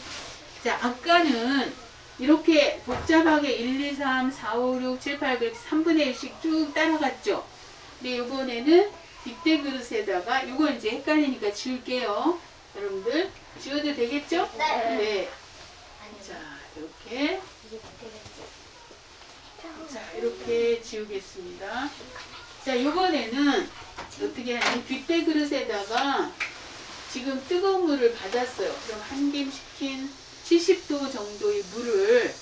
자, 아까는 이렇게 복잡하게 1, 2, 3, 4, 5, 6, 7, 8, 그렇게 3분의 1씩 쭉 따라갔죠. 근데 이번에는 빗대 그릇에다가 이거 이제 헷갈리니까 지울게요. 여러분들 지워도 되겠죠? 네. 자, 이렇게. 자, 이렇게 지우겠습니다. 자, 이번에는 어떻게 하냐면 빗대 그릇에다가 지금 뜨거운 물을 받았어요. 그럼 한 김 식힌 70도 정도의 물을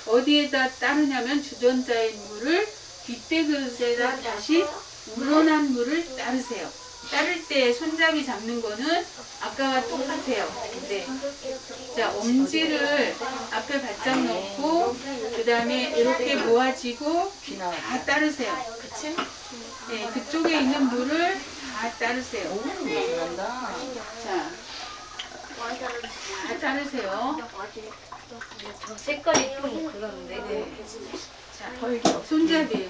어디에다 따르냐면 주전자의 물을 빗대 그릇에다 다시 우러난 물을 따르세요. 따를 때 손잡이 잡는 거는 아까와 똑같아요. 네. 자, 엄지를 앞에 바짝 넣고 그 다음에 이렇게 모아지고 다 따르세요. 그치? 네, 그쪽에 있는 물을 다 따르세요. 잘한다. 자, 다 따르세요. 저 색깔이 좀 그런데. 네. 자, 손잡이에요.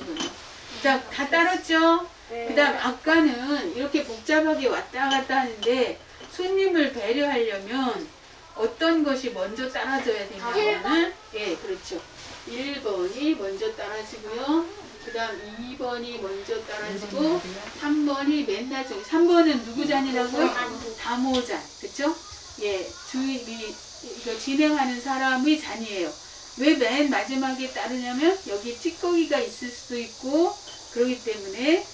자, 다 따랐죠? 그 다음 아까는 이렇게 복잡하게 왔다 갔다 하는데 손님을 배려하려면 어떤 것이 먼저 따라줘야 되냐면은 그렇죠. 1번이 먼저 따라지고요. 그 다음 2번이 먼저 따라지고 3번이 맨 나중에 3번은 누구 잔이라고요? 다모잔. 그쵸? 주인이 이거 진행하는 사람의 잔이에요. 왜 맨 마지막에 따르냐면 여기 찌꺼기가 있을 수도 있고 그렇기 때문에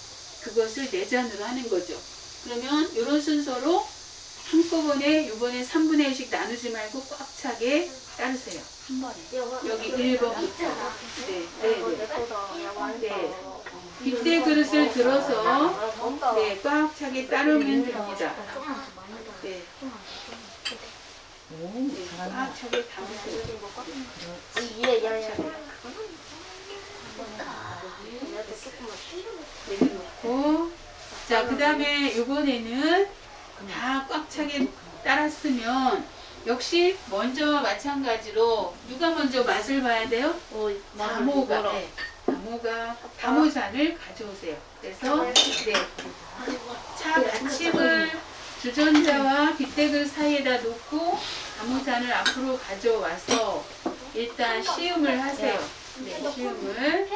그것을 내 잔으로 하는 거죠. 그러면 이런 순서로 한꺼번에 이번에 3분의 1씩 나누지 말고 꽉 차게 따르세요. 한 번에. 여기 1번부터. 네. 빗대 그릇을 들어서 꽉 차게 따르면 됩니다. 네. 꽉 차게 담으세요. 내려놓고 자, 그 다음에 이번에는 다 꽉 차게 따랐으면 역시 먼저 마찬가지로 누가 먼저 맛을 봐야 돼요? 다모잔을 가져오세요. 그래서 차 받침을 주전자와 빗대 그릇 사이에다 놓고 다모잔을 앞으로 가져와서 일단 시음을 하세요. 시음을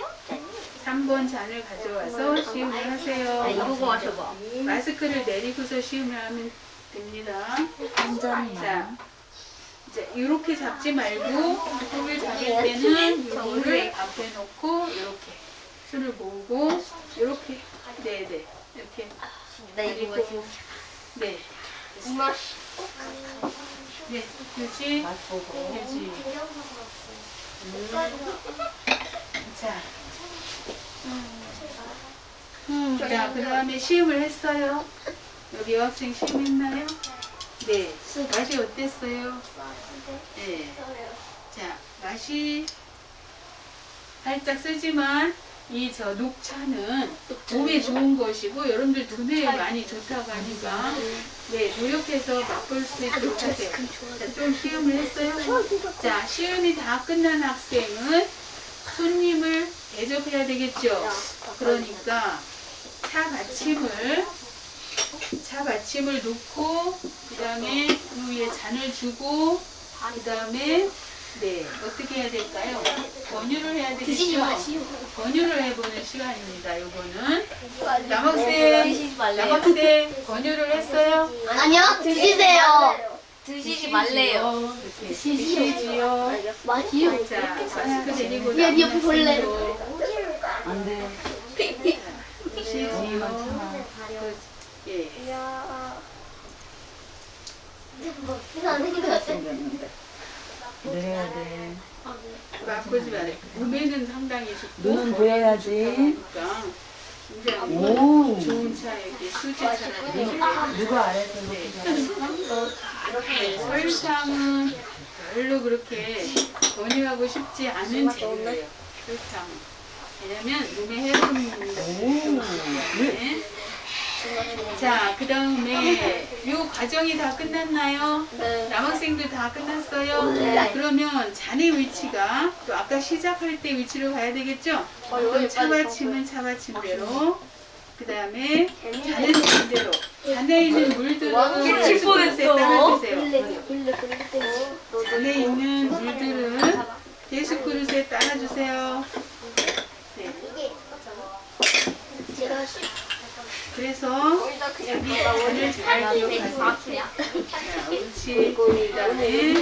3번 잔을 가져와서 시음을 하세요. 이거 마셔봐. 마스크를 내리고서 시음을 하면 됩니다. 자, 이제 이렇게 잡지 말고 속을 잡을 때는 이거를 앞에 놓고 이렇게 술을 모으고 이렇게 이렇게 나 이거 마셔. 그렇지. 맛보고. 그렇지. 자, 자, 그 다음에 시음을 했어요. 여기 여학생 시음했나요? 네. 맛이 어땠어요? 네. 자, 맛이 살짝 쓰지만 이 녹차는 몸에 좋은 것이고 여러분들 두뇌에 많이 좋다고 하니까 네, 노력해서 맛볼 수 있도록 하세요. 자, 좀 시음을 했어요? 자, 시음이 다 끝난 학생은 손님을 대접해야 되겠죠. 그러니까 차 받침을 놓고 그 다음에 그 위에 잔을 주고 그 다음에 네, 어떻게 해야 될까요? 권유를 해야 드시지 되겠죠. 마시오. 권유를 해보는 시간입니다. 요거는 남학생 권유를 했어요? 아니요, 드시세요. 드시지 말래요. 드시지요. 마시오. 자, 마스크 내리고 야, 네 옆에 볼래? 안 돼. 드시지요. 예. 내려야 돼. 바꾸지 말아요. 몸에는 상당히 좋고 눈은 보여야지. 그러니까 굉장히 오. 좋은 차에게 수제차를 드리는데 누가 알아서 이렇게 잘해? 설탕은 별로 그렇게 권유하고 싶지 않은 재료예요. 설탕은. 왜냐면 몸에 해롭습니다. 네. 자, 그 다음에 요 과정이 다 끝났나요? 네. 남학생들 다 끝났어요? 네. 그러면 잔의 위치가 또 아까 시작할 때 위치로 가야 되겠죠? 그럼 차받침은 차받침대로 그 다음에 잔은 잔대로 잔에 있는 물들은 대수그릇에 따라주세요. 잔에 있는 물들은 대수그릇에 따라주세요. 네. 그래서 여기 잔을 잘 기억하세요. 자, 옳지. 그 다음에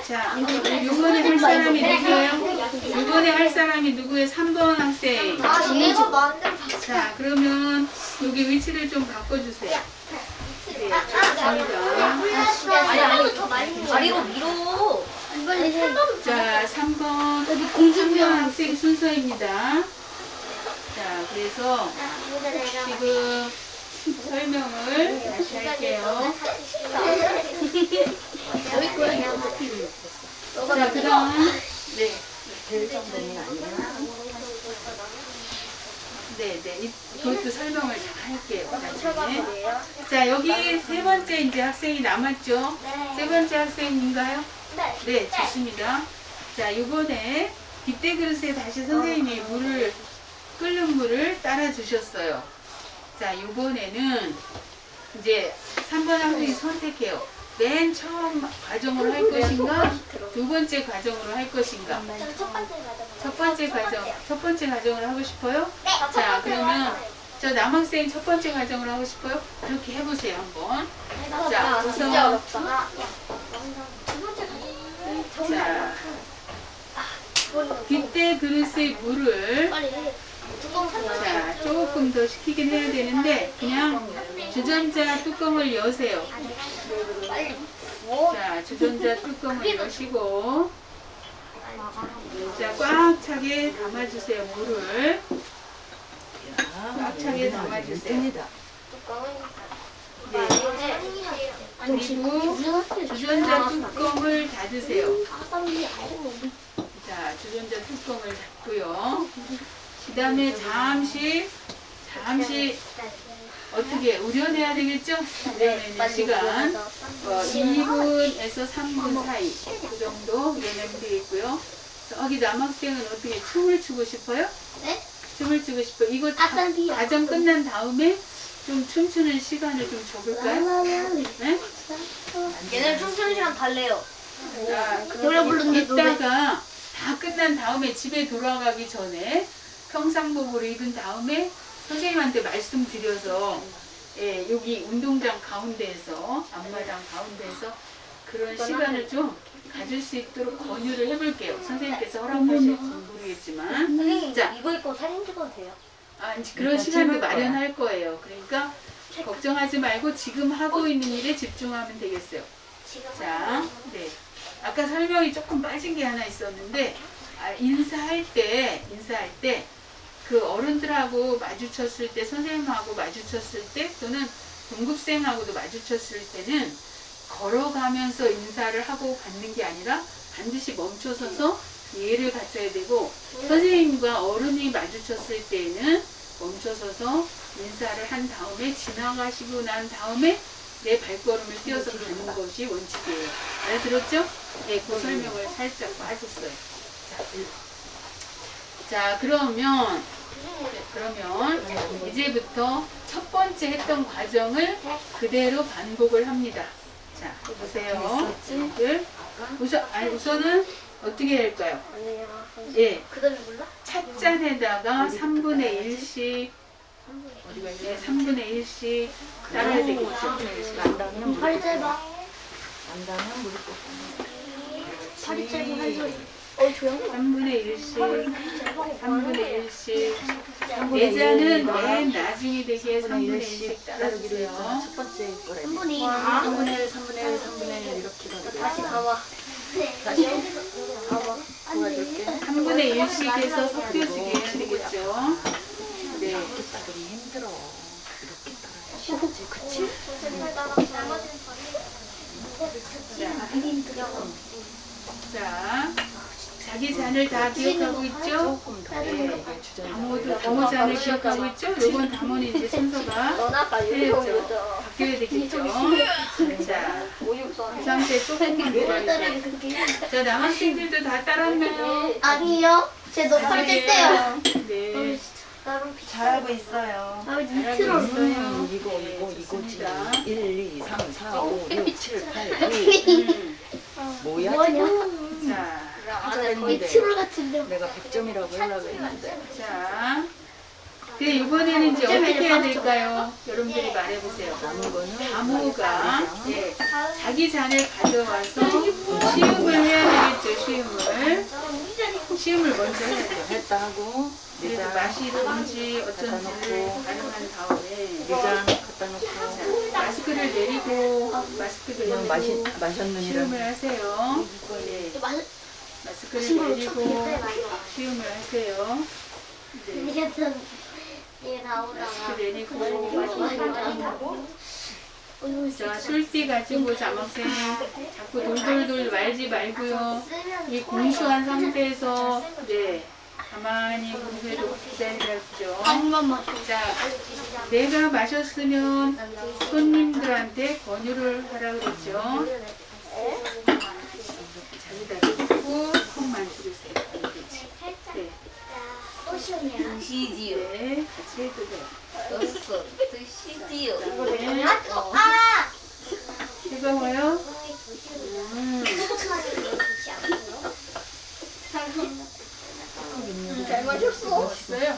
자, 요번에 할 사람이 누구예요? 요번에 할 사람이 누구예요? 3번 학생. 자, 그러면 여기 위치를 좀 바꿔주세요. 네, 좋습니다. 다리로 밀어. 자, 3번 공준명 학생 순서입니다. 자, 그래서 지금 설명을 다시 할게요. 자, 그 다음, 네. 네. 그것도 설명을 다 할게요. 나중에. 자, 여기 세 번째 이제 학생이 남았죠? 세 번째 학생인가요? 네, 좋습니다. 자, 요번에 빗대 그릇에 다시 선생님이 끓는 물을 따라 주셨어요. 자, 요번에는 이제 3번 학생이 선택해요. 맨 처음 과정으로 할 것인가? 두 번째 과정으로 할 것인가? 첫 번째 과정을 하고 싶어요? 자, 그러면 저 남학생 첫 번째 과정으로 하고 싶어요? 그렇게 해보세요, 한번. 자, 우선 자, 빗대 그릇의 물을 자, 조금 더 식히긴 해야 되는데 그냥 주전자 뚜껑을 여세요. 자, 주전자 뚜껑을 여시고 자, 꽉 차게 담아주세요. 물을 꽉 차게 담아주세요. 네. 그리고 주전자 뚜껑을 닫으세요. 자, 주전자 뚜껑을 닫고요. 그 다음에 잠시 어떻게 우려내야 되겠죠? 우려내는 시간 2분에서 3분 사이 그 정도 우려내면 되겠고요. 여기 남학생은 어떻게 춤을 추고 싶어요? 네? 춤을 추고 싶어요. 이거 과정 끝난 다음에 좀 춤추는 시간을 좀 줘볼까요? 네? 얘네 춤추는 시간 달래요. 자, 노래 부르는데 노래. 이따가 다 끝난 다음에 집에 돌아가기 전에 평상복으로 입은 다음에 선생님한테 말씀드려서 예, 여기 운동장 가운데에서 앞마당 가운데에서 그런 시간을 좀 가질 수 있도록 권유를 해볼게요. 선생님께서 허락하실지 모르겠지만 선생님, 자. 이거 입고 사진 찍어도 돼요? 이제 그런 시간도 마련할 거예요. 그러니까 걱정하지 말고 지금 하고 있는 일에 집중하면 되겠어요. 자, 네. 아까 설명이 조금 빠진 게 하나 있었는데 인사할 때 그 어른들하고 마주쳤을 때 선생님하고 마주쳤을 때 또는 동급생하고도 마주쳤을 때는 걸어가면서 인사를 하고 받는 게 아니라 반드시 멈춰서서 예를 갖춰야 되고, 선생님과 어른이 마주쳤을 때에는 멈춰서서 인사를 한 다음에 지나가시고 난 다음에 내 발걸음을 띄어서 가는 것이 원칙이에요. 알아들었죠? 네, 그 설명을 살짝 빠졌어요. 자, 그러면 이제부터 첫 번째 했던 과정을 그대로 반복을 합니다. 자, 보세요. 우선은 어떻게 할까요? 예, 그다음에 몰라? 찻잔에다가 3분의 1씩, 네, 3분의 1씩 따라야 되겠죠. 안다면 팔 무릎 짧아. 안다면 무릎 꿇고. 팔이 짧은 한 소리. 조용히. 3분의 1씩, 3분의 1씩. 예자는 맨 나중에 되게 3분의 1씩 따라주기로 했잖아. 따라주세요. 첫 번째 거래. 3분의 2. 3분의 1, 3분의 1, 3분의 1 이렇게 가기로 다시 했잖아. 가봐. 다시 가봐. 도와줄게. 3분의 1씩 해서 섞여주게 해야 되겠죠. 네. 이렇게 따르기 힘들어. 이렇게 따라야 쉽지, 그치? 자, 자기 잔을 다 기억하고 있죠? 조금 더 네. 주저리. 담호 잔을 기억하고 있죠? 요번 담호는 이제 순서가 틀렸죠. 바뀌어야 되겠죠? 자, 그 상태 조금만 기다리세요. 자, 남학생들도 다 따랐나요? 아니요. 제 너무 팔 뺐대요. 네. 잘하고 있어요. 잘하고 있어요. 이거지. 1, 2, 3, 4, 5, 6, 7, 8, 9. 뭐야? 자, 잘했는데. 트롤 같은데. 내가 100점이라고 하려고 했는데. 자. 근데 이번에는 이제 어떻게 해야 될까요? 여러분들이 말해보세요. 남은 거는 담호가 네, 자기 잔을 가져와서 시음을 해야 되겠죠. 시음을 먼저 해야죠. 했다 하고 그래서 맛이 뭔지 어쩐지를 가늠한 다음에 내장 갖다 놓고 마스크를 내리고 마스크를 그냥 내리고 마셨느니라. 시음을 하세요. 네, 마스크를 내리고 시음을 하세요. 네, 마스크 내리고 마시고. 자, 술띠 가지고 자막생 자꾸 돌돌돌 말지 말고요. 이 공수한 상태에서 네, 가만히 공부해도 기다려야죠. 자, 내가 마셨으면 손님들한테 권유를 하라 그랬죠. 자기다 듣고 콩만 줄이세요. 네. 드시지요. 네, 같이 해도 돼요. 넣었어. 드시지요. 네, 뜨거워요? 잘 마셨어. 맛있어요?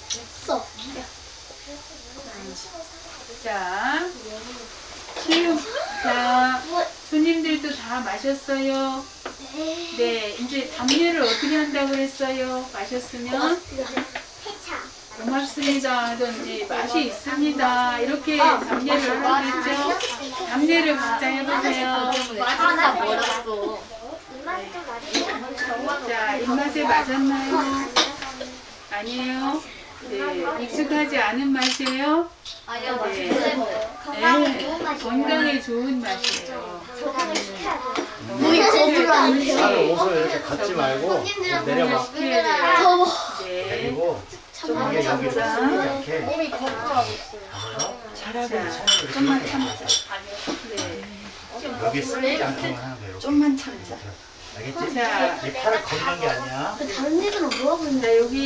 됐어. 자, 시음. 자, 손님들도 다 마셨어요? 네, 이제 담례를 어떻게 한다고 했어요? 마셨으면 고맙습니다 하든지 맛이 있습니다 이렇게 담례를 하라고 했죠? 담례를 각자 해보세요. 맞았다 버렸어. 자, 입맛에 맞았나요? 아니에요? 네, 익숙하지 않은 맛이에요? 아니야 네. 맛있어요. 네, 건강에 좋은 맛이에요. 나는 옷을 이렇게 갖지 말고 내려봐. 네. 그리고 조금만 이게 여기 참자. 쓰지 않게 몸이 건조하고 있어요. 잘하고 자, 있어. 좀만 참자. 네. 여기 쓰지 않게만 하는 거예요. 좀만 참자. 알겠지? 자, 이 팔을 걷는 게 아니야. 다른 애들은 뭐라고 했는데? 자, 여기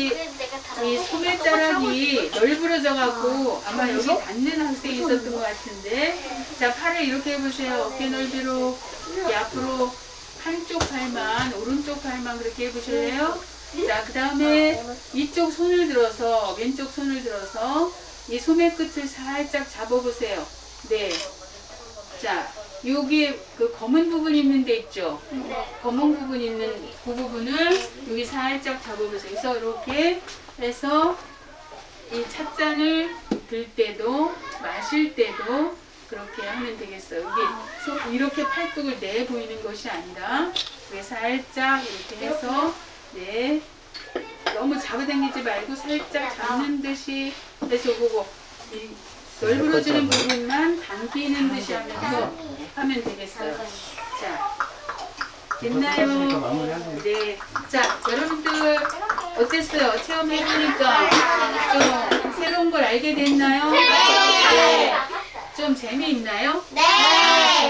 이 소매자락이 널브러져 갖고 아마 여기 닿는 학생이 있었던 것 같은데, 자, 팔을 이렇게 해보세요. 어깨 넓이로 이 앞으로 한쪽 팔만, 오른쪽 팔만 그렇게 해보실래요? 자, 그 다음에 이쪽 손을 들어서, 왼쪽 손을 들어서 이 소매 끝을 살짝 잡아보세요. 네. 자, 여기 그 검은 부분 있는 데 있죠? 검은 부분 있는 그 부분을 여기 살짝 잡아보세요. 그래서 이렇게 해서 이 찻잔을 들 때도 마실 때도 그렇게 하면 되겠어요. 이게 이렇게 팔뚝을 내 보이는 것이 아니라 이렇게 살짝 이렇게 해서 네, 너무 잡아당기지 말고 살짝 잡는 듯이 해서 보고 이 널브러지는 부분만 당기는 듯이 하면서 하면 되겠어요. 자, 됐나요? 마무리하세요. 네. 자, 여러분들 어땠어요? 체험해보니까 좀 새로운 걸 알게 됐나요? 네. 좀 재미있나요? 네.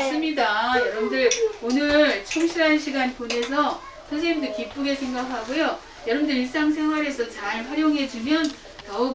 좋습니다. 여러분들 오늘 충실한 시간 보내서 선생님도 기쁘게 생각하고요. 여러분들 일상생활에서 잘 활용해주면 더욱